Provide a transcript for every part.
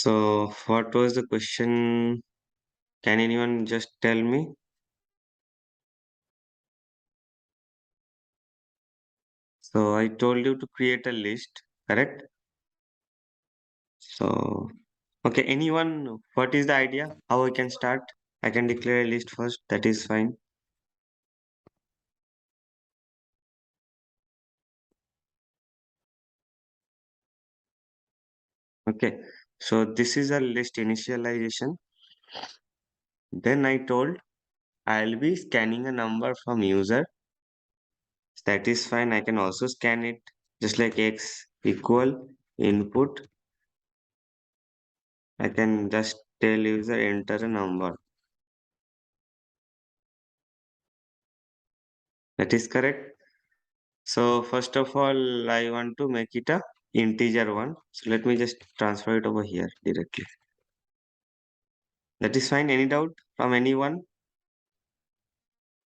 So, what was the question? Can anyone just tell me? So, I told you to create a list, correct? So, okay, anyone, what is the idea? How I can start? I can declare a list first, that is fine. Okay, so this is a list initialization. Then I told I'll be scanning a number from user. That is fine. I can also scan it just like x equal input. I can just tell user enter a number. That is correct. So first of all, I want to make it a integer one. So let me just transfer it over here directly. That is fine. Any doubt from anyone?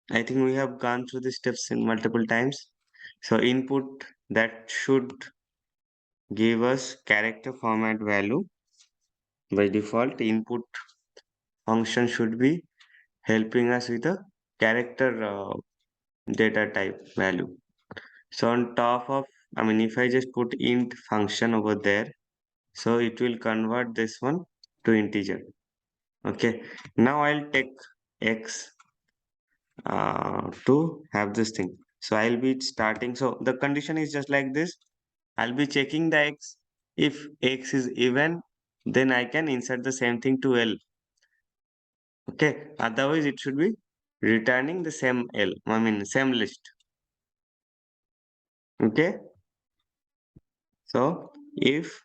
I think we have gone through the steps in multiple times. So input that should give us character format value. By default, input function should be helping us with a character data type value. So on top of, if I just put int function over there, so it will convert this one to integer. Okay, now I'll take x to have this thing. So I'll be starting. So the condition is just like this. I'll be checking the x. If x is even, then I can insert the same thing to L. Okay, otherwise it should be returning the same L. Same list. Okay, so if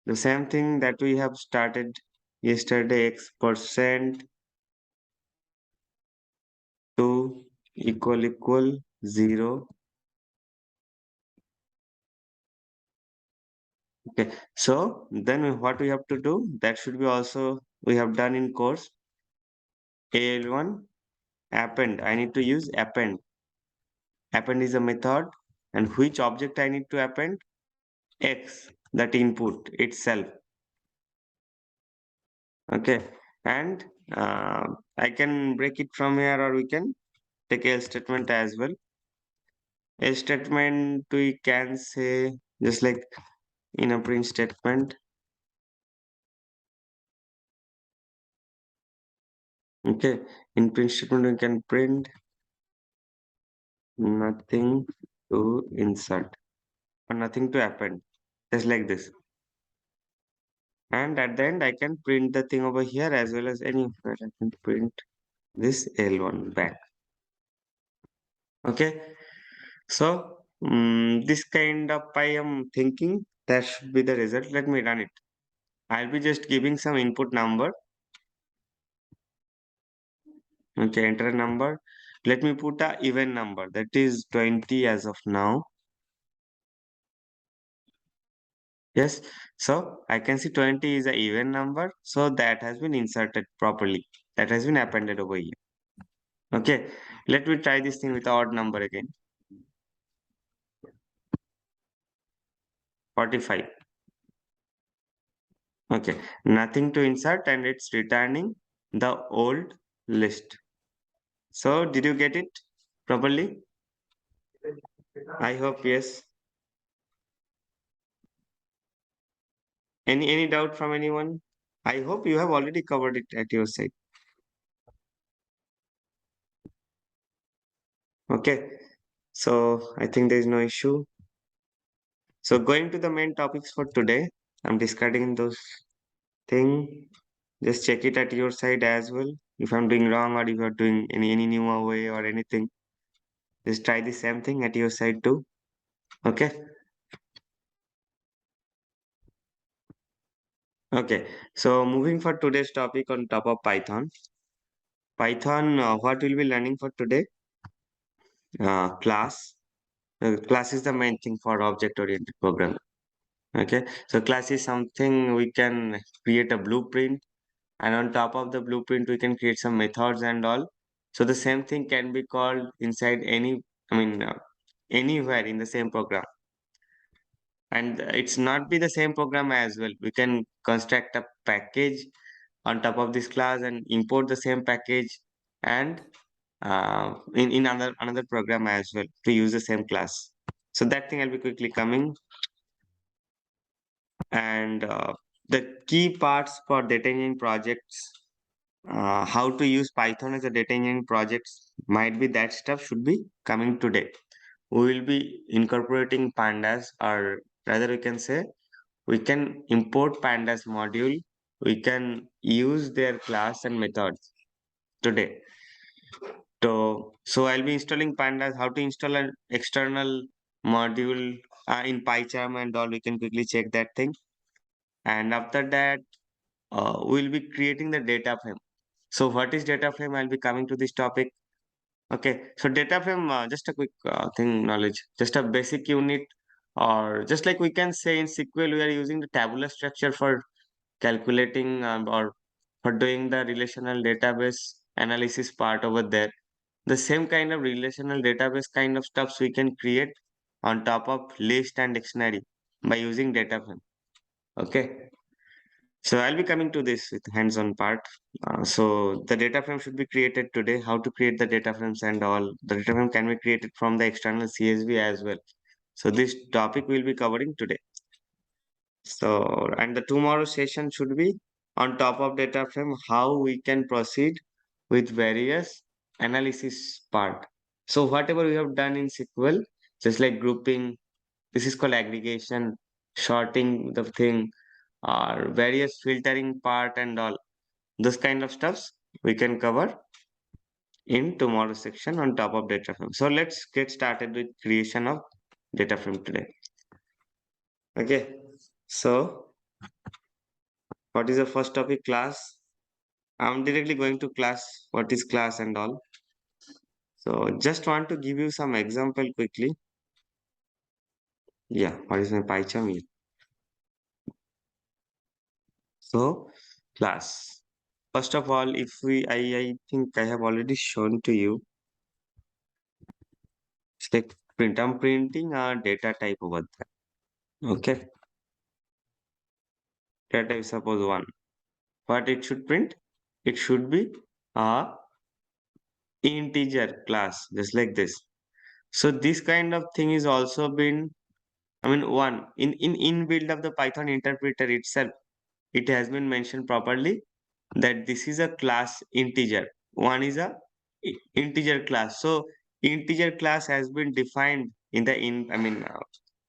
the same thing that we have started yesterday, x% to equal 0. Okay, so then what we have to do, that should be also we have done in course. AL1 append. I need to use append. Append is a method, and which object I need to append? X, that input itself. Okay, and I can break it from here, or we can take a statement as well. A statement we can say just like in a print statement. Okay, in print statement we can print nothing to insert or nothing to append, just like this. And at the end I can print the thing over here as well as anywhere. I can print this L1 back. Okay, so this kind of I am thinking that should be the result. Let me run it. I'll be just giving some input number. Okay, enter a number. Let me put a even number, that is 20 as of now. Yes, so I can see 20 is an even number, so that has been inserted properly. That has been appended over here. Okay, let me try this thing with odd number again. 45. Okay, nothing to insert and it's returning the old list. So did you get it properly? I hope yes. Any doubt from anyone? I hope you have already covered it at your side. Okay, so I think there is no issue. So going to the main topics for today, I'm discarding those thing. Just check it at your side as well. If I'm doing wrong or if you're doing any newer way or anything, just try the same thing at your side too. Okay. Okay. So moving for today's topic on top of Python. Python, what we'll be learning for today? Class. Class is the main thing for object-oriented programming. Okay. So class is something we can create a blueprint, and on top of the blueprint, we can create some methods and all. So the same thing can be called inside any, anywhere in the same program. and it's not be the same program as well. We can construct a package on top of this class and import the same package and in another program as well to use the same class. So that thing I'll be quickly coming. And the key parts for data engineering projects, how to use Python as a data engineering projects, might be that stuff should be coming today. We will be incorporating pandas, or rather we can say we can import pandas module. We can use their class and methods today. So I'll be installing pandas. How to install an external module in PyCharm and all. We can quickly check that thing. And after that, we'll be creating the data frame. So what is data frame? I'll be coming to this topic. Okay, so data frame, just a quick thing knowledge, just a basic unit, or just like we can say in SQL, we are using the tabular structure for calculating or for doing the relational database analysis part over there. The same kind of relational database kind of stuffs we can create on top of list and dictionary by using data frame. Okay. So I'll be coming to this with hands-on part. So the data frame should be created today. How to create the data frames and all. The data frame can be created from the external CSV as well. So this topic we'll be covering today. So, and the tomorrow session should be on top of data frame, how we can proceed with various analysis part. So whatever we have done in SQL, just like grouping, this is called aggregation, sorting the thing, or various filtering part and all. This kind of stuffs we can cover in tomorrow's section on top of data frame. So let's get started with creation of data frame today. Okay. So what is the first topic? Class. I'm directly going to class. What is class and all. So just want to give you some example quickly. Yeah, what is my PyCharm? So class. First of all, if I think I have already shown to you. It's like I'm printing a data type over there. Okay. Data type suppose one. What it should print? It should be a integer class, just like this. So this kind of thing is also been, I mean, one in build of the Python interpreter itself, it has been mentioned properly that this is a class integer. One is a integer class. So integer class has been defined in the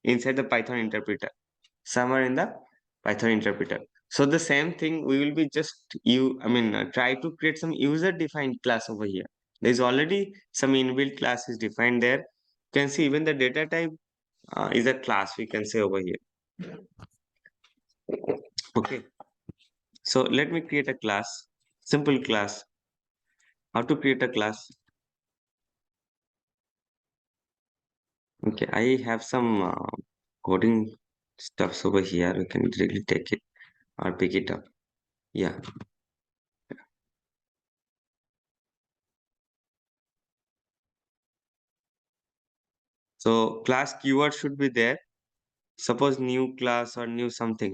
inside the Python interpreter, somewhere in the Python interpreter. So the same thing we will be just try to create some user defined class over here. There is already some inbuilt class is defined there. You can see even the data type is a class, we can say over here. Okay. So let me create a class, simple class. How to create a class? Okay, I have some coding stuffs over here. We can directly take it or pick it up. Yeah. So class keyword should be there. Suppose new class or new something.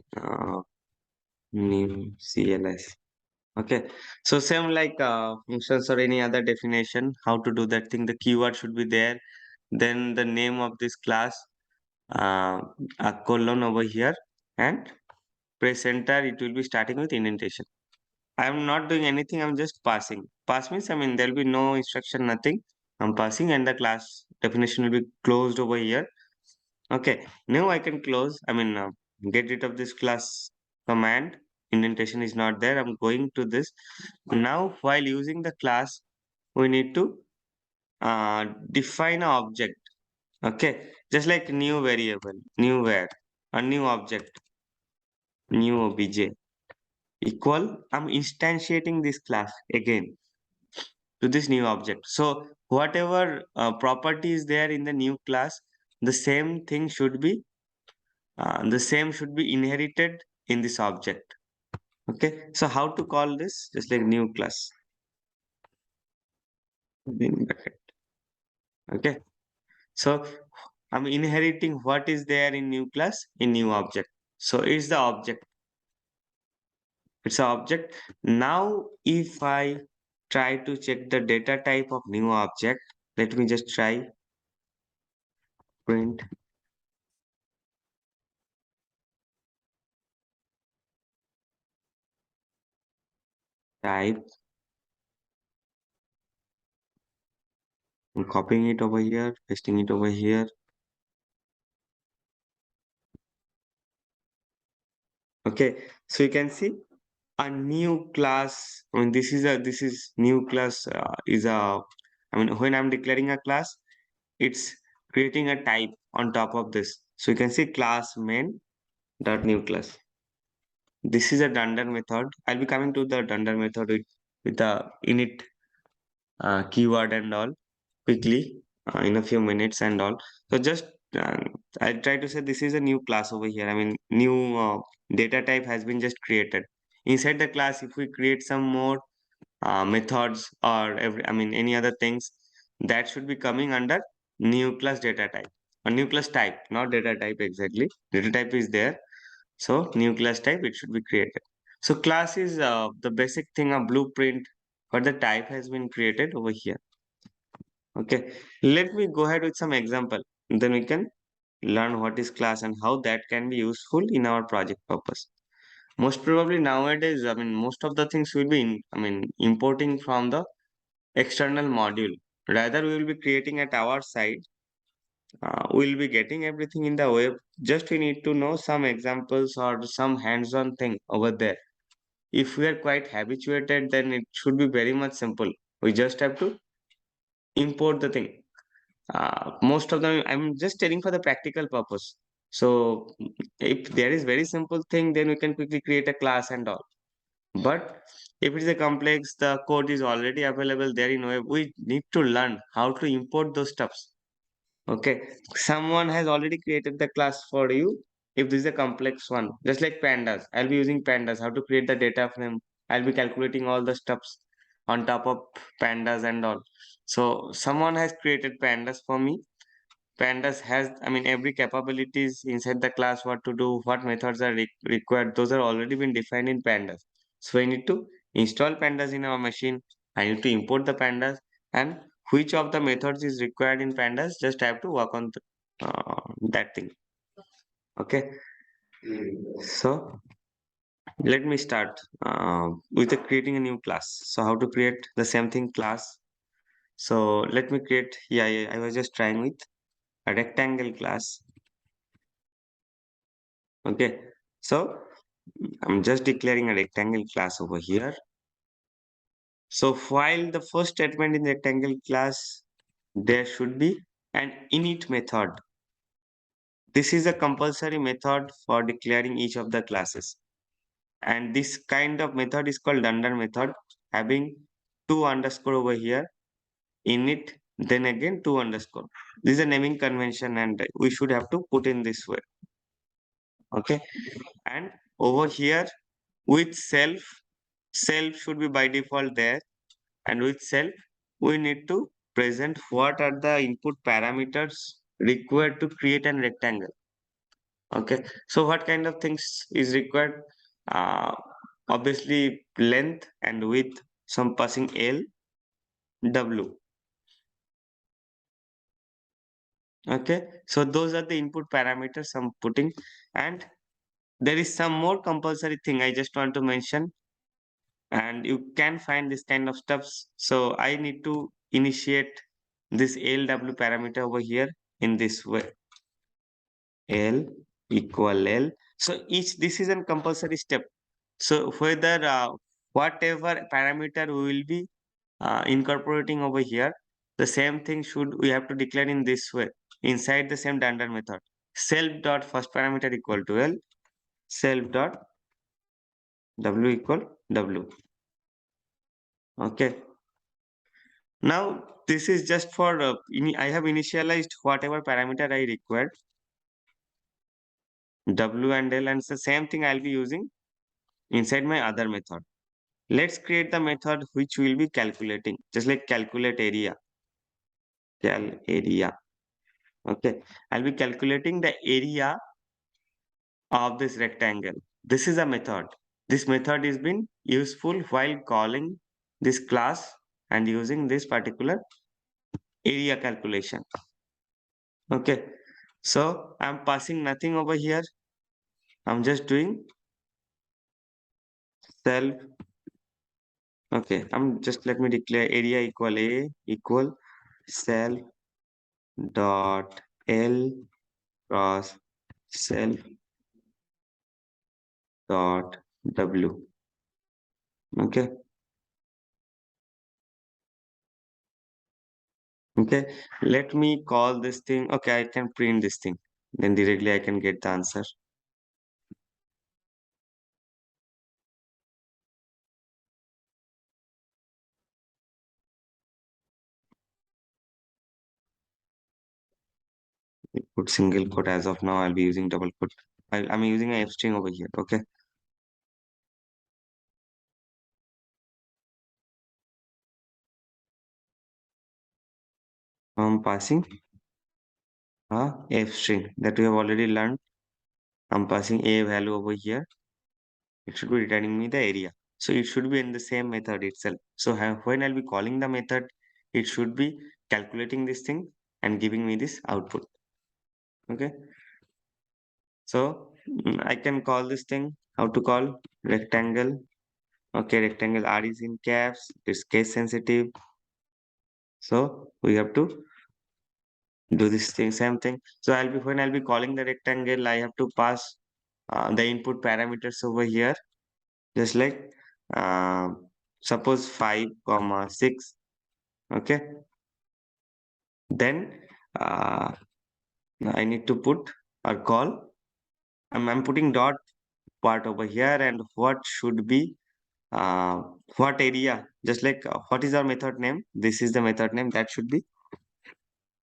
New CLS. Okay. So same like functions or any other definition. How to do that thing? The keyword should be there. Then the name of this class, uh, a colon over here, and press enter. It will be starting with indentation. I am not doing anything. I'm just passing. Pass means there will be no instruction, nothing. I'm passing, and the class definition will be closed over here. Okay. Now I can close. Get rid of this class command. Indentation is not there. I'm going to this. Now, while using the class, we need to define an object. Okay. Just like new variable, new var, a new object, new obj equal. I'm instantiating this class again to this new object. So whatever property is there in the new class, the same thing should be inherited in this object. Okay. So how to call this? Just like new class. In bracket. Okay. So I'm inheriting what is there in new class in new object. So it's the object. It's an object. Now, if I try to check the data type of new object, let me just try print type. I'm copying it over here, pasting it over here. Okay, so you can see a new class. I mean, this is new class is a. I mean, when I'm declaring a class, it's creating a type on top of this. So you can see class main dot new class. This is a dunder method. I'll be coming to the dunder method with the init keyword and all quickly in a few minutes and all. So just uh, I try to say this is a new class over here. I mean, new data type has been just created. Inside the class, if we create some more methods or I mean any other things, that should be coming under new class data type or new class type, not data type exactly. Data type is there, so new class type it should be created. So class is the basic thing, a blueprint for the type has been created over here. Okay, let me go ahead with some example. Then we can learn what is class and how that can be useful in our project purpose. Most probably nowadays, I mean, most of the things will be, I mean, importing from the external module. Rather, we will be creating at our side. We'll be getting everything in the web. Just we need to know some examples or some hands-on thing over there. If we are quite habituated, then it should be very much simple. We just have to import the thing. Most of them, I'm just telling for the practical purpose. So if there is very simple thing, then we can quickly create a class and all. But if it is a complex, the code is already available there in web. We need to learn how to import those stuffs. Okay, someone has already created the class for you. If this is a complex one, just like pandas, I'll be using pandas. How to create the data frame? I'll be calculating all the stuffs on top of pandas and all. So someone has created pandas for me. Pandas has, I mean, every capabilities inside the class, what to do, what methods are required. Those are already been defined in pandas. So I need to install pandas in our machine. I need to import the pandas and which of the methods is required in pandas. Just have to work on that thing. Okay. So let me start with creating a new class. So how to create the same thing class. So let me create, yeah, I was just trying with a rectangle class. Okay. So I'm just declaring a rectangle class over here. So while the first statement in the rectangle class, there should be an init method. This is a compulsory method for declaring each of the classes. And this kind of method is called dunder method, having two underscore over here, init, then again two underscore. This is a naming convention and we should have to put in this way. Okay. And over here with self should be by default there. And with self, we need to present what are the input parameters required to create an rectangle. Okay, so what kind of things is required? Uh, Obviously, length and width, some passing L, W. Okay, so those are the input parameters I'm putting, and there is some more compulsory thing I just want to mention, and you can find this kind of stuffs. So I need to initiate this LW parameter over here in this way. L equal L. So this is a compulsory step. So whether whatever parameter we will be incorporating over here, the same thing should we have to declare in this way inside the same dunder method. Self dot first parameter equal to L. Self dot W equal W. Okay. Now this is just for I have initialized whatever parameter I required, W and L, and it's the same thing I'll be using inside my other method. Let's create the method which will be calculating, just like calculate area, cal area. Okay, I'll be calculating the area of this rectangle. This is a method. This method is been useful while calling this class and using this particular area calculation. Okay, so I'm passing nothing over here. I'm just doing self. Okay, I'm just let me declare area equal A equal self dot L cross self dot W. Okay, okay. Let me call this thing. Okay, I can print this thing. Then directly I can get the answer. Put single quote as of now. I'll be using double quote. I'm using a F string over here. Okay. I'm passing a F string that we have already learned. I'm passing a value over here. It should be returning me the area. So it should be in the same method itself. So when I'll be calling the method, it should be calculating this thing and giving me this output. Okay. So I can call this thing how to call rectangle. Okay, rectangle R is in caps. It's case sensitive. So we have to do this thing, same thing. So when I'll be calling the rectangle, I have to pass the input parameters over here, just like uh, suppose 5 comma 6. Okay, then uh, I need to put or call. I'm putting dot part over here, and what should be uh, what area, just like what is our method name. This is the method name that should be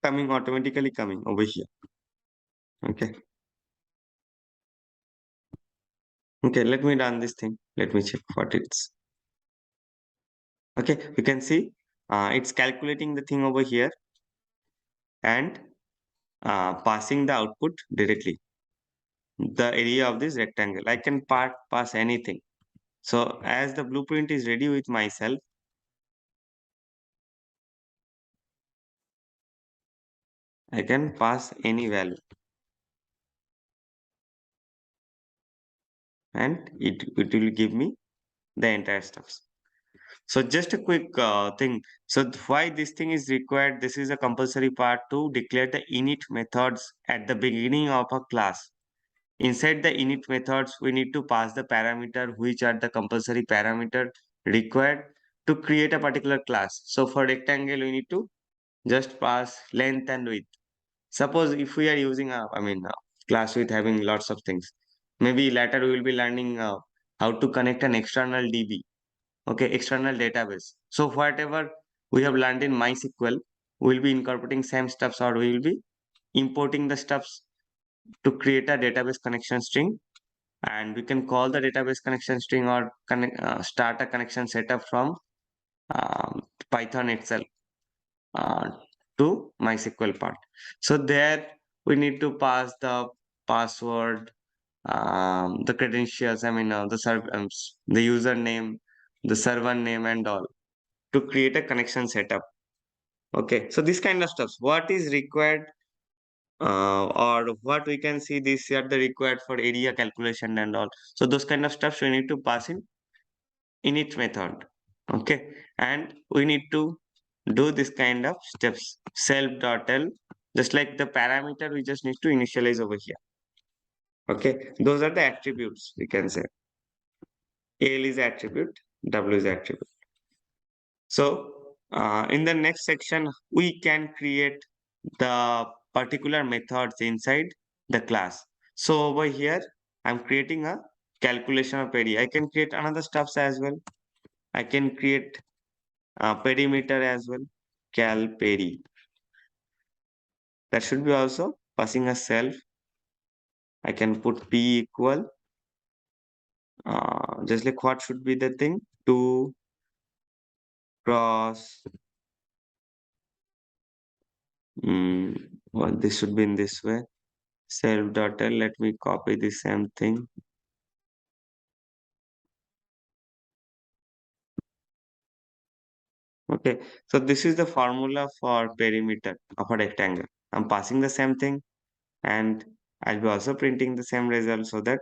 coming automatically coming over here. Okay. Okay, let me run this thing. Let me check what it's. Okay, you can see it's calculating the thing over here and passing the output directly. The area of this rectangle. I can pass anything. So as the blueprint is ready with myself, I can pass any value and it will give me the entire stuff. So just a quick thing. So why this thing is required, this is a compulsory part to declare the init methods at the beginning of a class. Inside the init methods, we need to pass the parameter which are the compulsory parameter required to create a particular class. So for rectangle, we need to just pass length and width. Suppose if we are using a class with having lots of things, maybe later we will be learning how to connect an external DB, okay, external database. So whatever we have learned in MySQL, we'll be incorporating same stuffs or we will be importing the stuffs to create a database connection string, and we can call the database connection string or start a connection setup from Python itself uh, to MySQL part. So there we need to pass the password, the credentials, the username, the server name and all to create a connection setup. Okay, so this kind of stuff, what is required or what we can see, these are the required for area calculation and all. So those kind of stuff we need to pass in init method. Okay, and we need to do this kind of steps self.l, just like the parameter we just need to initialize over here. Okay, those are the attributes we can say. L is attribute, W is attribute. So in the next section, we can create the particular methods inside the class. So over here, I'm creating a calculation of area. I can create another stuffs as well. I can create perimeter as well, cal peri. That should be also passing a self. I can put p equal, just like what should be the thing, 2 cross Well, this should be in this way. Self.l, let me copy the same thing. Okay, so this is the formula for perimeter of a rectangle. I'm passing the same thing and I'll be also printing the same result so that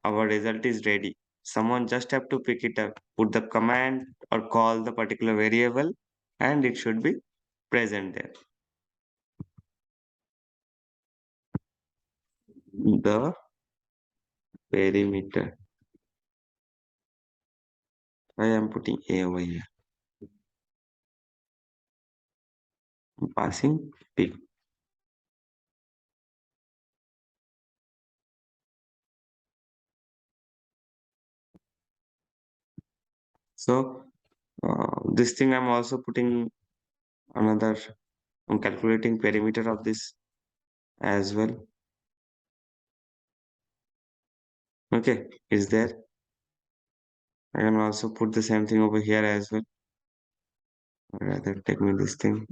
our result is ready. Someone just have to pick it up, put the command or call the particular variable and it should be present there. The perimeter. I am putting A over here. I'm passing P. So this thing I'm also putting another, I'm calculating perimeter of this as well. Okay, is there? I can also put the same thing over here as well. Or rather, take me this thing.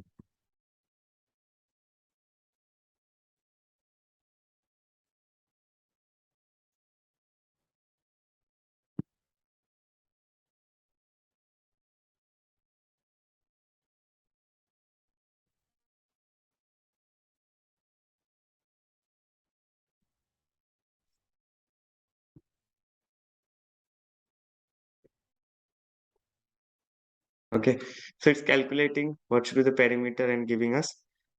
Okay, so it's calculating what should be the perimeter and giving us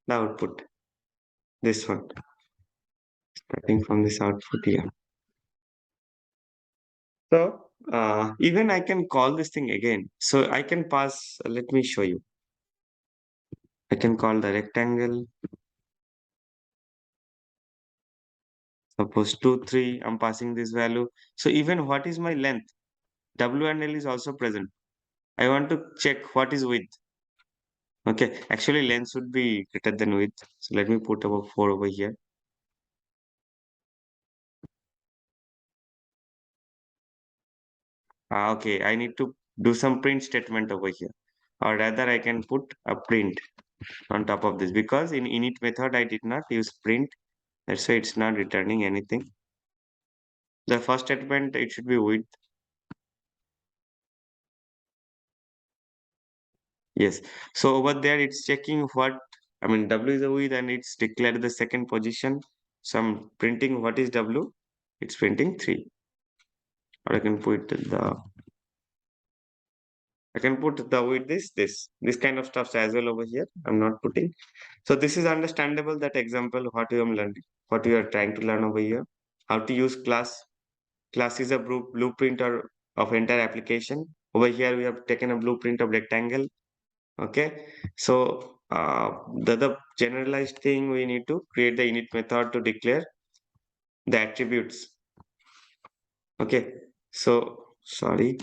the output. This one, starting from this output here. So even I can call this thing again. So I can pass, let me show you. I can call the rectangle, suppose 2, 3, I'm passing this value. So even what is my length? W and L is also present. I want to check what is width. Okay, actually length should be greater than width. So let me put about 4 over here. Okay, I need to do some print statement over here. Or rather, I can put a print on top of this because in init method, I did not use print. That's why it's not returning anything. The first statement, it should be width. Yes. So over there, it's checking what, I mean, W is the width and it's declared the second position. So I'm printing what is W. It's printing 3. Or I can put the width this kind of stuff as well over here. I'm not putting. So this is understandable that example what you am learning, what you are trying to learn over here. How to use class. Class is a blueprint of entire application. Over here we have taken a blueprint of rectangle. Okay. So the generalized thing we need to create the init method to declare the attributes. Okay. So sorry.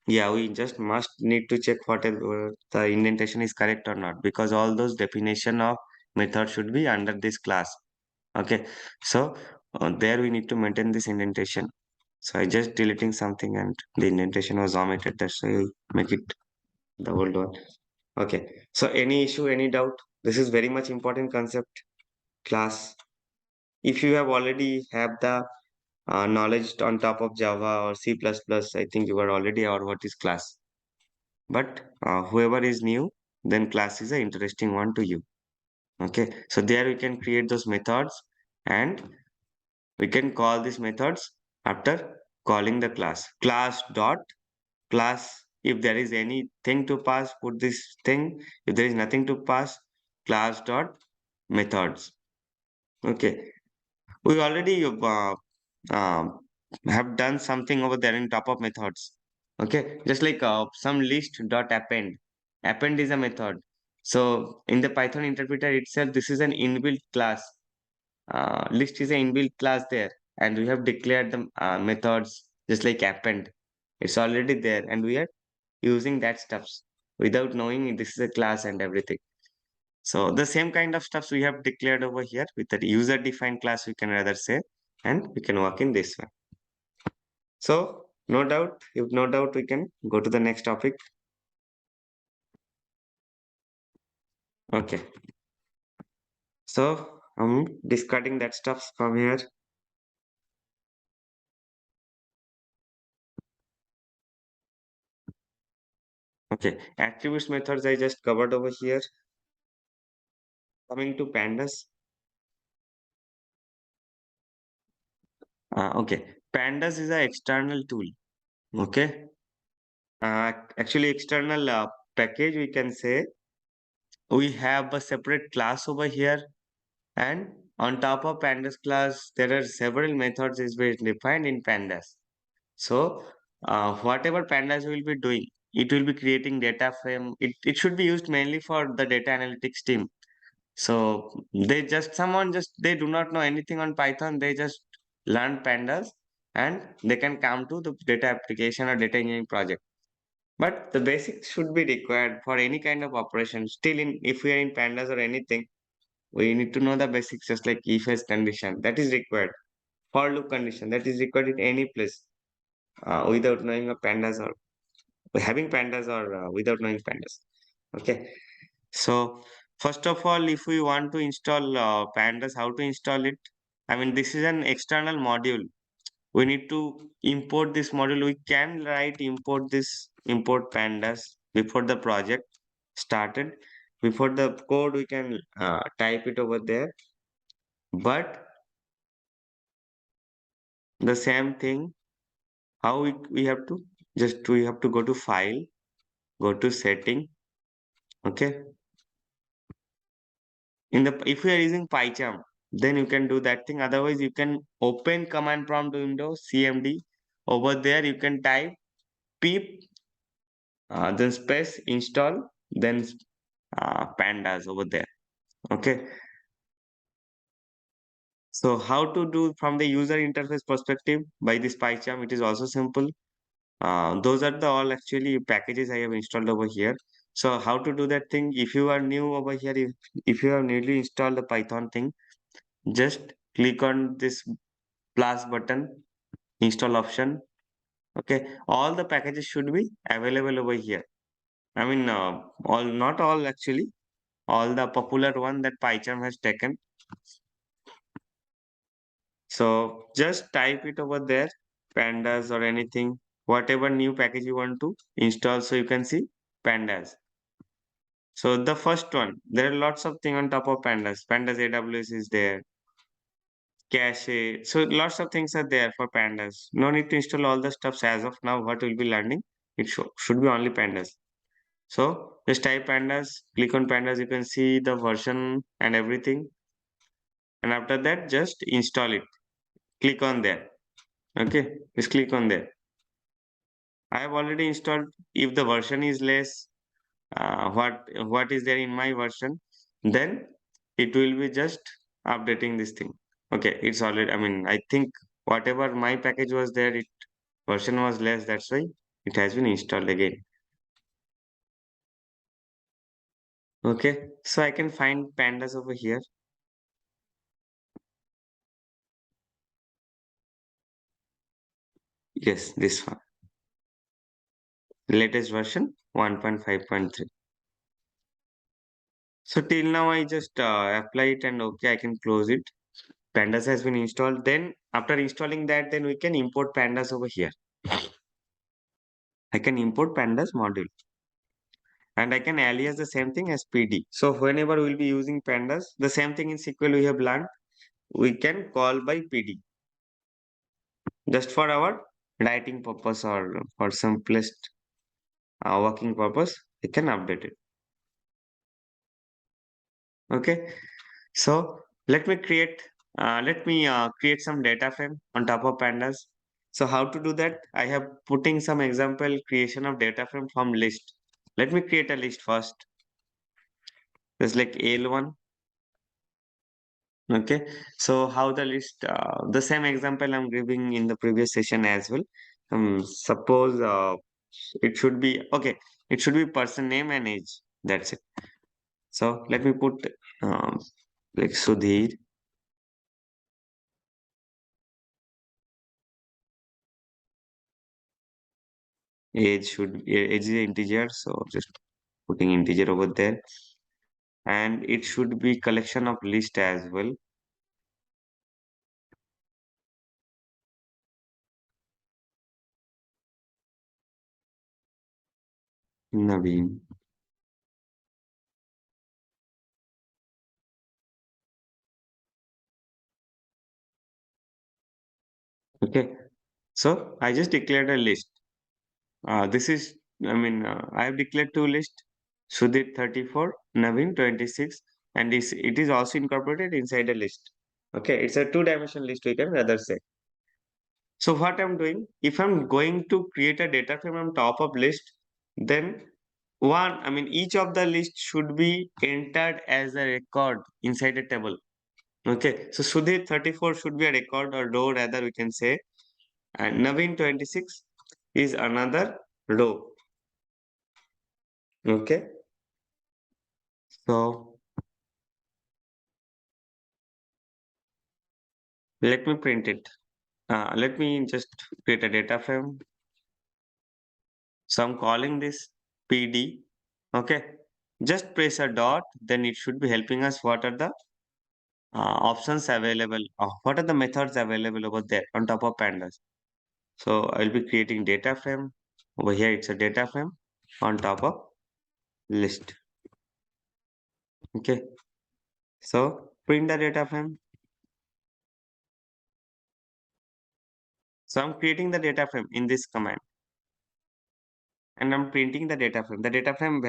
Yeah, we just must need to check whether the indentation is correct or not because all those definition of method should be under this class. Okay, so there we need to maintain this indentation. So I just deleting something and the indentation was omitted. That's why I make it the old one. Okay, so any issue, any doubt? This is very much important concept class. If you have already have the knowledge on top of Java or C++, I think you are already aware what is class. But whoever is new, then class is an interesting one to you. Okay, so there we can create those methods and we can call these methods after calling the class. Class dot class. If there is anything to pass, put this thing. If there is nothing to pass, class dot methods. Okay, we already um, have done something over there in top of methods. Okay, just like some list dot append. Append is a method. So in the Python interpreter itself, this is an inbuilt class. List is an inbuilt class there, and we have declared the methods just like append. It's already there, and we are using that stuffs without knowing this is a class and everything. So the same kind of stuffs we have declared over here with the user defined class, we can rather say, and we can work in this way. So no doubt, if no doubt, we can go to the next topic. Okay. So I'm discarding that stuff from here. Okay, attributes methods I just covered over here. Coming to pandas. Okay, pandas is an external tool. Okay, actually external package we can say. We have a separate class over here, and on top of pandas class there are several methods is being defined in pandas. So whatever pandas will be doing, it will be creating data frame. It should be used mainly for the data analytics team. So they just someone just they do not know anything on Python. They just learn pandas and they can come to the data application or data engineering project. But the basics should be required for any kind of operation. Still, in if we are in pandas or anything, we need to know the basics, just like if else condition that is required, for loop condition that is required in any place, without knowing a pandas or having pandas or without knowing pandas. Okay, so first of all, if we want to install pandas, how to install it? I mean, this is an external module. We need to import this module. We can write import pandas before the project started. Before the code, we can type it over there. But the same thing, how we have to we have to go to file, go to setting. Okay, in the if we are using PyCharm, then you can do that thing. Otherwise, you can open command prompt window CMD. Over there, you can type pip, then space install, then pandas over there. Okay. So how to do from the user interface perspective by this PyCharm? It is also simple. Those are the all actually packages I have installed over here. So how to do that thing? If you are new over here, if you have newly installed the Python thing, just click on this plus button, install option. Okay, all the packages should be available over here. I mean, all not all actually, all the popular one that PyCharm has taken. So just type it over there, pandas or anything, whatever new package you want to install. So you can see pandas. So the first one, there are lots of things on top of pandas. Pandas AWS is there, cache. So lots of things are there for pandas. No need to install all the stuffs as of now. What we'll be learning, it should be only pandas. So just type pandas, click on pandas. You can see the version and everything. And after that, just install it. Click on there. Okay, just click on there. I have already installed. If the version is less, what is there in my version, then it will be just updating this thing. Okay, it's already. I mean, I think whatever my package was there, it version was less. That's why it has been installed again. Okay, so I can find pandas over here. Yes, this one. Latest version 1.5.3. So till now I just apply it and okay, I can close it. Pandas has been installed. Then after installing that, then we can import pandas over here. I can import pandas module and I can alias the same thing as PD. So whenever we'll be using pandas, the same thing in SQL we have learned, we can call by PD just for our writing purpose or for simplest working purpose. We can update it. Okay. So let me create some data frame on top of pandas. So how to do that? I have putting some example creation of data frame from list. Let me create a list first. Just like AL1. Okay. So how the list, the same example I'm giving in the previous session as well. Suppose it should be, okay, it should be person name and age. That's it. So let me put um, like Sudhir. Age is integer, so just putting integer over there. and it should be collection of list as well. Naveen. Okay. So I just declared a list. This is, I have declared two lists, Sudhir 34, Naveen 26, and it is also incorporated inside a list. Okay, it's a two-dimensional list, we can rather say. So what I'm doing, if I'm going to create a data frame on top of list, then each of the list should be entered as a record inside a table. Okay, so Sudhir 34 should be a record or row rather we can say, and Naveen 26 is another row. Okay, so let me print it. Let me just create a data frame. So I'm calling this PD. Okay, just press a dot, then it should be helping us what are the options available, what are the methods available over there on top of pandas. So I'll be creating data frame. Over here, it's a data frame on top of list. Okay, so print the data frame. So I'm creating the data frame in this command and I'm printing the data frame. The data frame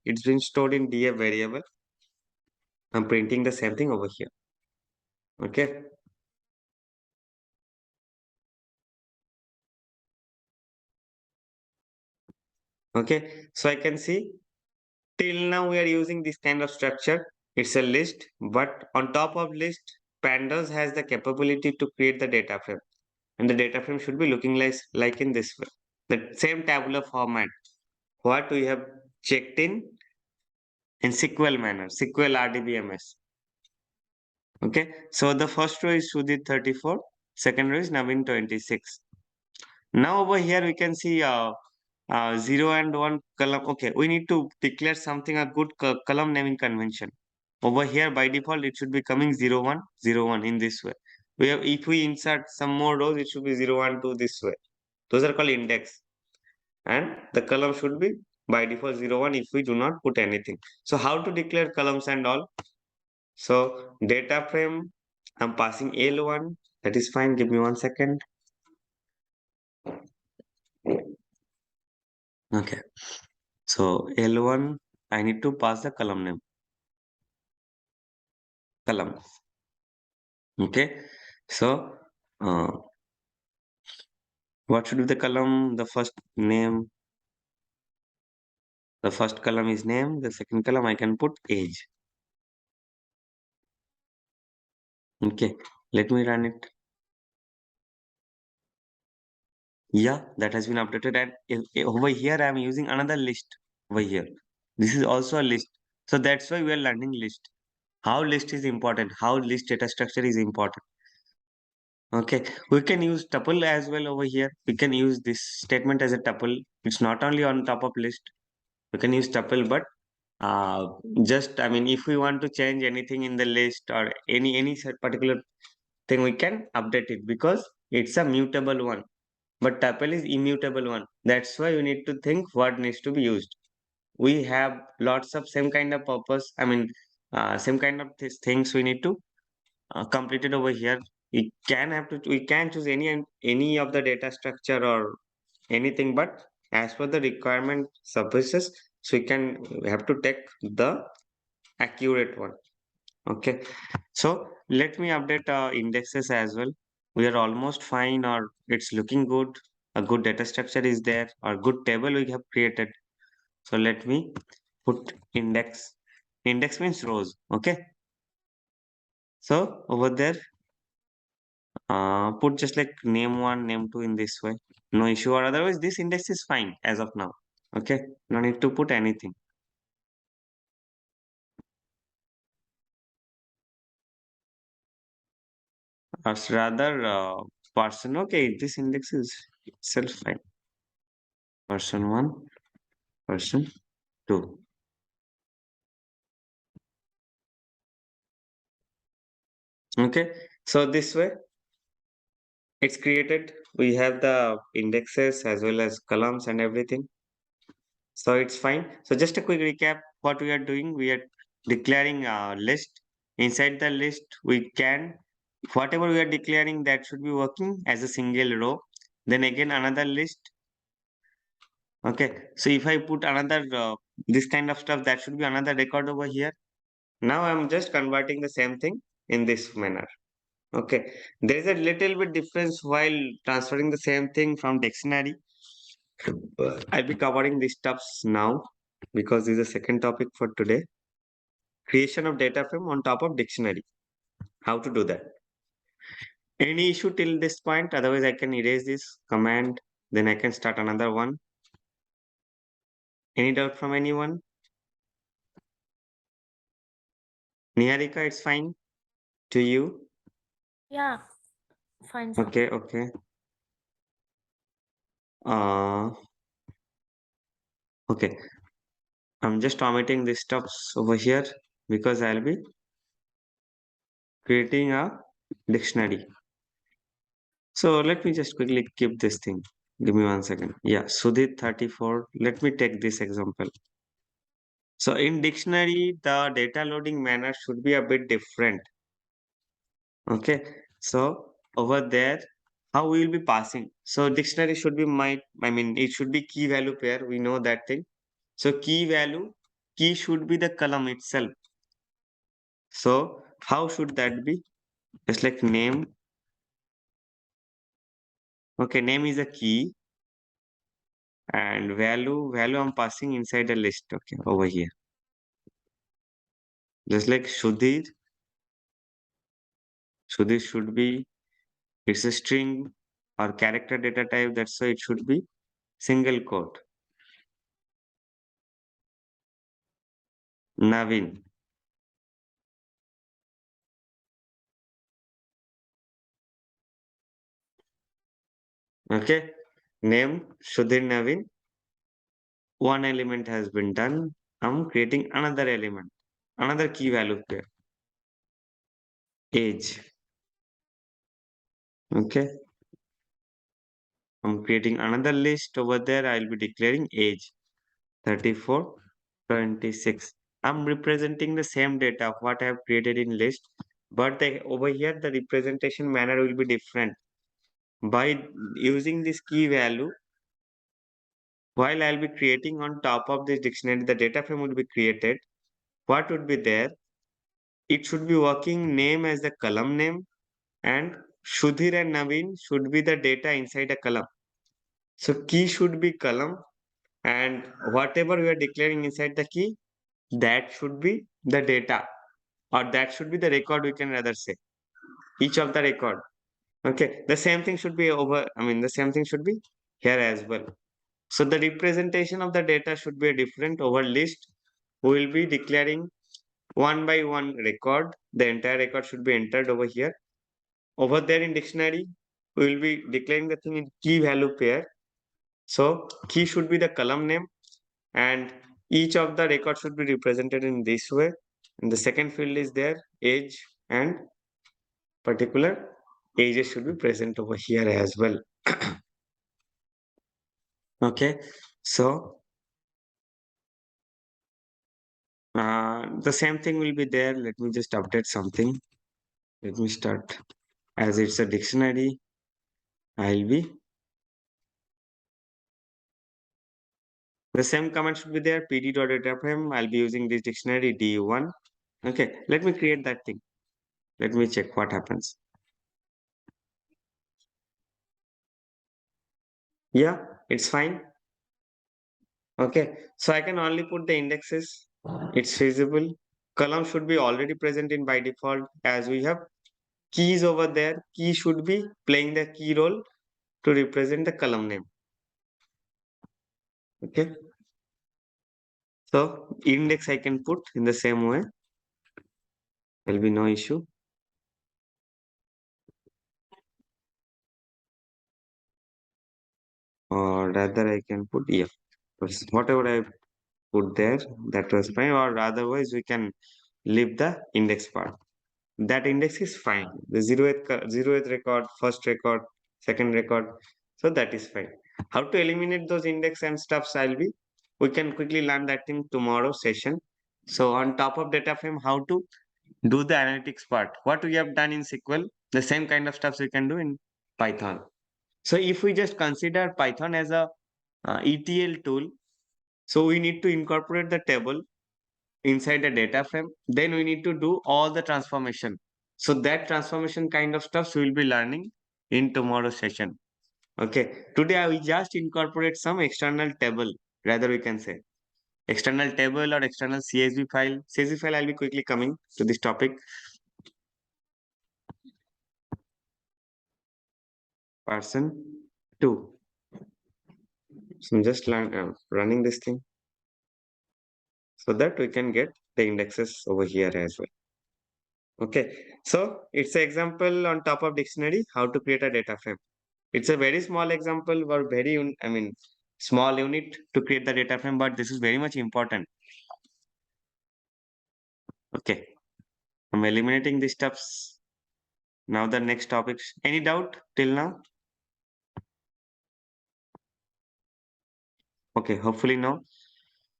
it's been stored in df variable. I'm printing the same thing over here. Okay. Okay. So I can see till now we are using this kind of structure. It's a list, but on top of list, pandas has the capability to create the data frame. And the data frame should be looking like in this way. The same tabular format. What we have checked in SQL manner, SQL RDBMS. Okay. So the first row is Sudhir 34, second row is Naveen 26. Now over here we can see 0 and 1 column. Okay, we need to declare something a good column naming convention. Over here by default it should be coming 0 1 0 1 in this way. If we insert some more rows it should be 0 1 2 this way. Those are called index and the column should be by default 0 1 if we do not put anything. So how to declare columns and all? So data frame I'm passing L1, that is fine. Give me 1 second. Okay. So L1, I need to pass the column name, column. Okay. So what should be the column? The first name, the first column is name. The second column I can put age. Okay. Let me run it. Yeah, that has been updated. And over here, I am using another list over here. This is also a list. So that's why we are learning list. How list is important, how list data structure is important. Okay, we can use tuple as well over here. We can use this statement as a tuple. It's not only on top of list. We can use tuple, but if we want to change anything in the list or any particular thing, we can update it because it's a mutable one. But tuple is immutable one. That's why we need to think what needs to be used. We have lots of same kind of purpose. Same kind of things we need to completed over here. We can choose any of the data structure or anything, but as per the requirement services, so we have to take the accurate one. Okay, so let me update indexes as well. We are almost fine, or it's looking good. A good data structure is there, or good table we have created. So let me put index. Index means rows. Okay, so over there put just like name one, name two in this way. No issue, or otherwise this index is fine as of now. Okay, no need to put anything. As rather person. Okay, this index is itself fine. Person one, person two. Okay, so this way it's created. We have the indexes as well as columns and everything. So it's fine. So just a quick recap what we are doing. We are declaring a list. Inside the list, we can, whatever we are declaring that should be working as a single row. Then again, another list. Okay. So if I put another, this kind of stuff, that should be another record over here. Now I'm just converting the same thing in this manner. Okay. There is a little bit difference while transferring the same thing from dictionary. I'll be covering these stuffs now because this is the second topic for today. Creation of data frame on top of dictionary. How to do that? Any issue till this point? Otherwise, I can erase this command. Then I can start another one. Any doubt from anyone? Niharika, it's fine to you? Yeah, fine, sir. Okay, okay. Uh, okay. I'm just omitting these stuffs over here because I'll be creating a dictionary. So let me just quickly keep this thing. Give me 1 second. Yeah, Sudhit 34. Let me take this example. So in dictionary, the data loading manner should be a bit different. Okay. So over there, how we will be passing. So dictionary should be it should be key value pair. We know that thing. So key should be the column itself. So how should that be? Just like name. Okay, name is a key and value I'm passing inside the list. Okay, over here. Just like Sudhir should be, it's a string or character data type. That's why it should be single quote. Navin. Okay. Name Sudhir Navin. One element has been done. I'm creating another element, another key value pair. Age. Okay. I'm creating another list over there. I'll be declaring age 34, 26. I'm representing the same data of what I have created in list, but over here the representation manner will be different. By using this key value, while I'll be creating on top of this dictionary, the data frame will be created. What would be there? It should be working name as the column name and Shudhir and Naveen should be the data inside a column. So key should be column and whatever we are declaring inside the key, that should be the data or that should be the record, we can rather say. Each of the record. Okay. The same thing should be the same thing should be here as well. So the representation of the data should be a different over list. We will be declaring one by one record. The entire record should be entered over here. Over there in dictionary, we will be declaring the thing in key value pair. So key should be the column name and each of the record should be represented in this way. And the second field is there, age and particular ages should be present over here as well. Okay. So the same thing will be there. Let me just update something. Let me start. As it's a dictionary, I'll be the same command should be there. pd.dataframe. I'll be using this dictionary D1. Okay, let me create that thing. Let me check what happens. Yeah, it's fine. Okay, so I can only put the indexes. It's feasible. Column should be already present in by default as we have keys over there. Key should be playing the key role to represent the column name. Okay. So index I can put in the same way. There'll be no issue. Or rather I can put F. Whatever I put there, that was fine. Or otherwise we can leave the index part. that index is fine. The zeroth record, first record, second record. So that is fine. How to eliminate those index and stuffs we can quickly learn that in tomorrow's session. So on top of data frame, how to do the analytics part. What we have done in SQL, the same kind of stuffs we can do in Python. So if we just consider Python as a ETL tool, so we need to incorporate the table inside the data frame. Then we need to do all the transformation. So that transformation kind of stuff we will be learning in tomorrow's session. Okay. Today I will just incorporate some external table, rather we can say external table or external CSV file. CSV file I'll be quickly coming to this topic. Person 2. So I'm just running this thing so that we can get the indexes over here as well. Okay, so it's an example on top of dictionary how to create a data frame. It's a very small example or small unit to create the data frame, but this is very much important. Okay, I'm eliminating these steps. Now the next topics. Any doubt till now? Okay, hopefully no.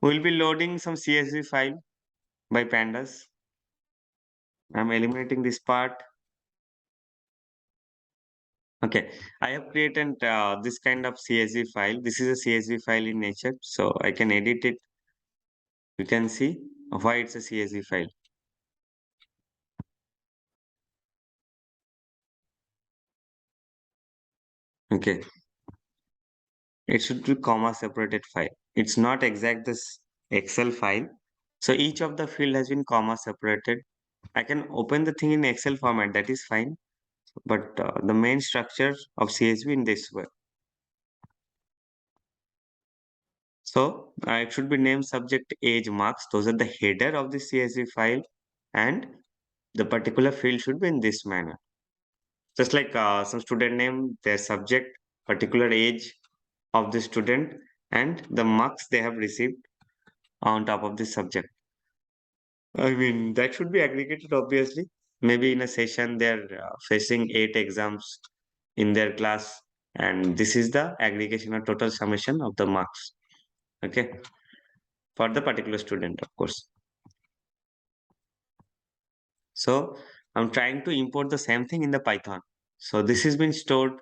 We'll be loading some CSV file by pandas. I'm eliminating this part. Okay, I have created this kind of CSV file. This is a CSV file in nature, so I can edit it. You can see why it's a CSV file. Okay, it should be comma separated file. It's not exact this Excel file. So each of the field has been comma separated. I can open the thing in Excel format, that is fine. But the main structure of CSV in this way. So it should be name, subject, age, marks. Those are the header of the CSV file, and the particular field should be in this manner. Just like some student name, their subject, particular age of the student, and the marks they have received on top of the subject. I mean, that should be aggregated, obviously. Maybe in a session, they're facing 8 exams in their class, and this is the aggregation or total summation of the marks. Okay, for the particular student, of course. So I'm trying to import the same thing in the Python. So this has been stored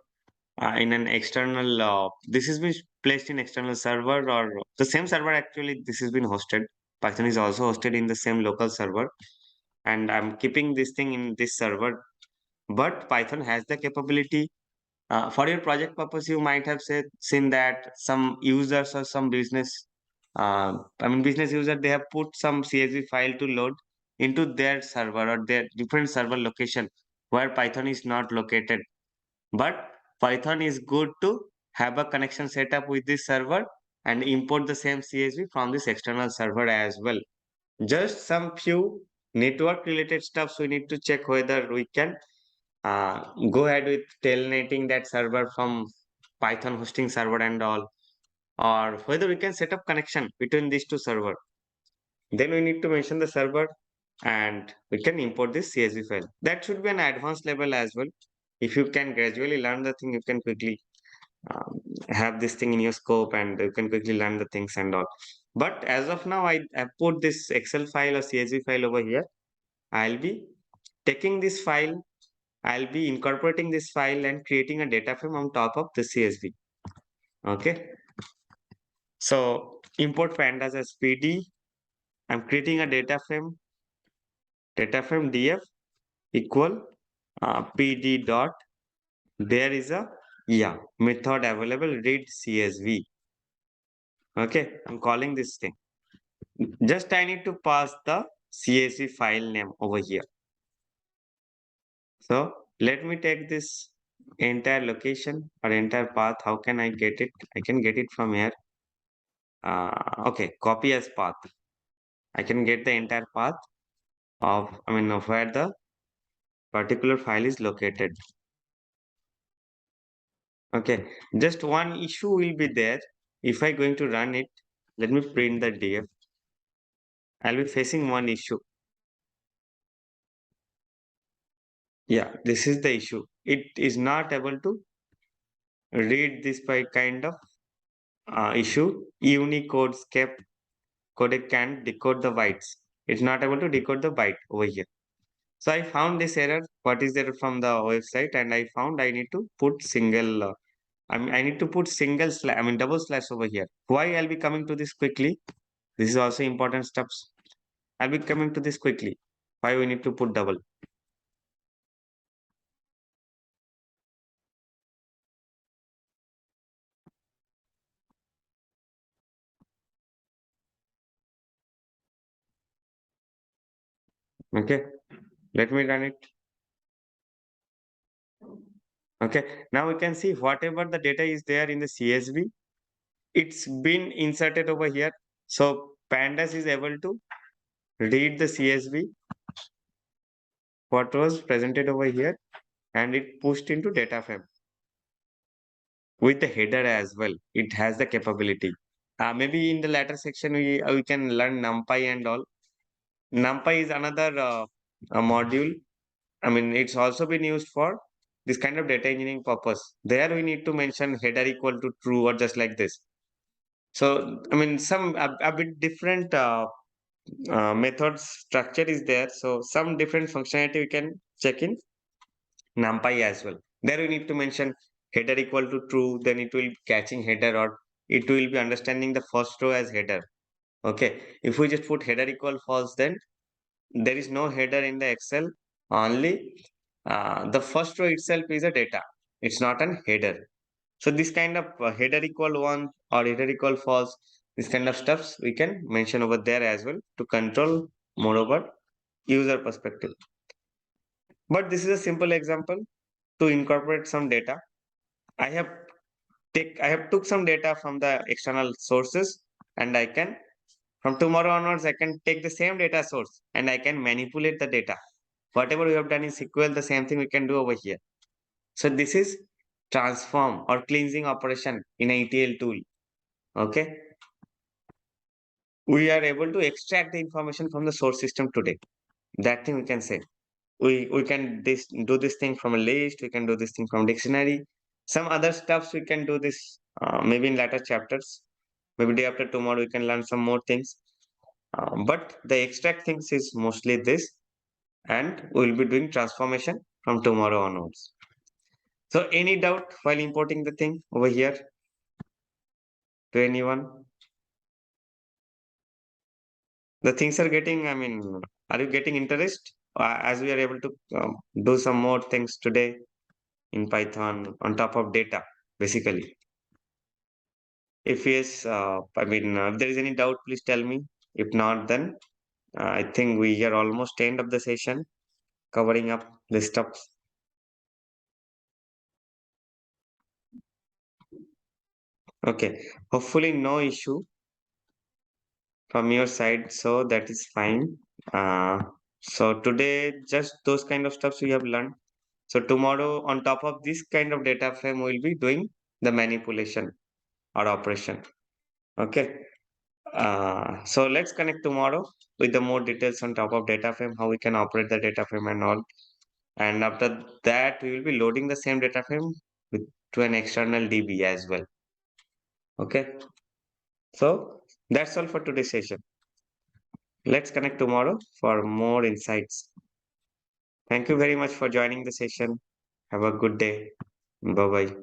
in an external, this has been placed in external server or the same server actually this has been hosted. Python is also hosted in the same local server, and I'm keeping this thing in this server. But Python has the capability for your project purpose. You might have seen that some users or some business, business user, they have put some CSV file to load into their server or their different server location where Python is not located. But Python is good to have a connection set up with this server and import the same CSV from this external server as well. Just some few network related stuffs we need to check whether we can go ahead with telnetting that server from Python hosting server and all, or whether we can set up connection between these two server. Then we need to mention the server and we can import this CSV file. That should be an advanced level as well. If you can gradually learn the thing, you can quickly have this thing in your scope and you can quickly learn the things and all. But as of now, I put this Excel file or CSV file over here. I'll be taking this file, I'll be incorporating this file and creating a data frame on top of the CSV. Okay. So import pandas as PD. I'm creating a data frame df equal PD dot. There is a method available read CSV. Okay, I'm calling this thing. Just I need to pass the CSV file name over here. So let me take this entire location or entire path. How can I get it? I can get it from here. Okay, copy as path. I can get the entire path of where the particular file is located. Okay, just one issue will be there. If I going to run it, let me print the df. I'll be facing one issue. Yeah, this is the issue. It is not able to read this by kind of issue. Unicode kept codec can decode the bytes. It's not able to decode the byte over here. So I found this error. What is there from the website? And I found I need to put single. I need to put single slash. I mean double slash over here. Why I'll be coming to this quickly? This is also important steps. I'll be coming to this quickly. Why we need to put double? Okay, let me run it. Okay, now we can see whatever the data is there in the CSV, it's been inserted over here. So Pandas is able to read the CSV, what was presented over here, and it pushed into data frame with the header as well. It has the capability. Maybe in the latter section, we can learn NumPy and all. NumPy is another a module. I mean, it's also been used for this kind of data engineering purpose. There we need to mention header equal to true or just like this. So, I mean, some a bit different method structure is there. So some different functionality we can check in NumPy as well. There we need to mention header equal to true, then it will be catching header or it will be understanding the first row as header. Okay. If we just put header equal false, then there is no header in the Excel. Only the first row itself is a data. It's not an header. So this kind of header equal one or header equal false, this kind of stuffs we can mention over there as well to control moreover user perspective. But this is a simple example to incorporate some data. I have I have took some data from the external sources and I can from tomorrow onwards I can take the same data source and I can manipulate the data. Whatever we have done in SQL, the same thing we can do over here. So this is transform or cleansing operation in a ETL tool. Okay. We are able to extract the information from the source system today. That thing we can say. We can do this thing from a list. We can do this thing from dictionary. Some other stuffs we can do this maybe in later chapters. Maybe day after tomorrow we can learn some more things. But the extract things is mostly this, and we'll be doing transformation from tomorrow onwards. So any doubt while importing the thing over here to anyone? The things are getting, I mean, are you getting interest as we are able to do some more things today in Python on top of data, basically? If yes, I mean, if there is any doubt, please tell me. If not, then I think we are almost end of the session covering up this stuff. Okay, hopefully no issue from your side, so that is fine. So today, just those kind of stuffs we have learned. So tomorrow, on top of this kind of data frame, we'll be doing the manipulation or operation. Okay. So let's connect tomorrow with the more details on top of data frame, how we can operate the data frame and all. And after that, we will be loading the same data frame with to an external DB as well. Okay. So that's all for today's session. Let's connect tomorrow for more insights. Thank you very much for joining the session. Have a good day. Bye bye.